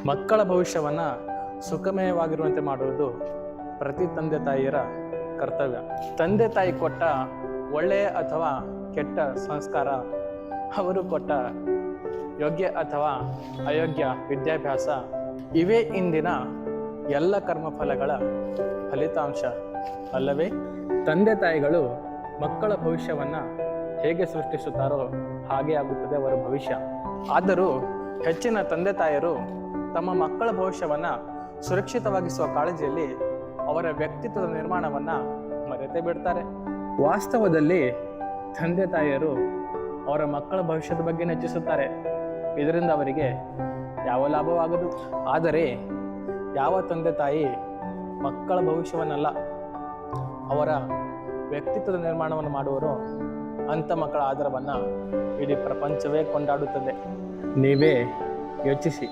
ಮಕ್ಕಳ ಭವಿಷ್ಯವನ್ನು ಸುಖಮಯವಾಗಿರುವಂತೆ ಮಾಡುವುದು ಪ್ರತಿ ತಂದೆ ತಾಯಿಯರ ಕರ್ತವ್ಯ. ತಂದೆ ತಾಯಿ ಕೊಟ್ಟ ಒಳ್ಳೆಯ ಅಥವಾ ಕೆಟ್ಟ ಸಂಸ್ಕಾರ, ಅವರು ಕೊಟ್ಟ ಯೋಗ್ಯ ಅಥವಾ ಅಯೋಗ್ಯ ವಿದ್ಯಾಭ್ಯಾಸ, ಇವೇ ಇಂದಿನ ಎಲ್ಲ ಕರ್ಮಫಲಗಳ ಫಲಿತಾಂಶ ಅಲ್ಲವೇ? ತಂದೆ ತಾಯಿಗಳು ಮಕ್ಕಳ ಭವಿಷ್ಯವನ್ನು ಹೇಗೆ ಸೃಷ್ಟಿಸುತ್ತಾರೋ ಹಾಗೆ ಆಗುತ್ತದೆ ಅವರ ಭವಿಷ್ಯ. ಆದರೂ ಹೆಚ್ಚಿನ ತಂದೆ ತಾಯಿಯರು ತಮ್ಮ ಮಕ್ಕಳ ಭವಿಷ್ಯವನ್ನು ಸುರಕ್ಷಿತವಾಗಿಸುವ ಕಾಳಜಿಯಲ್ಲಿ ಅವರ ವ್ಯಕ್ತಿತ್ವದ ನಿರ್ಮಾಣವನ್ನು ಮರೆತೇ ಬಿಡ್ತಾರೆ. ವಾಸ್ತವದಲ್ಲಿ ತಂದೆ ತಾಯಿಯರು ಅವರ ಮಕ್ಕಳ ಭವಿಷ್ಯದ ಬಗ್ಗೆ ನೆಚ್ಚಿಸುತ್ತಾರೆ. ಇದರಿಂದ ಅವರಿಗೆ ಯಾವ ಲಾಭವಾಗದು. ಆದರೆ ಯಾವ ತಂದೆ ತಾಯಿ ಮಕ್ಕಳ ಭವಿಷ್ಯವನ್ನಲ್ಲ, ಅವರ ವ್ಯಕ್ತಿತ್ವದ ನಿರ್ಮಾಣವನ್ನು ಮಾಡುವರೋ ಅಂಥ ಮಕ್ಕಳ ಆಧಾರವನ್ನು ಇಡೀ ಪ್ರಪಂಚವೇ ಕೊಂಡಾಡುತ್ತದೆ. ನೀವೇ ಯೋಚಿಸಿ.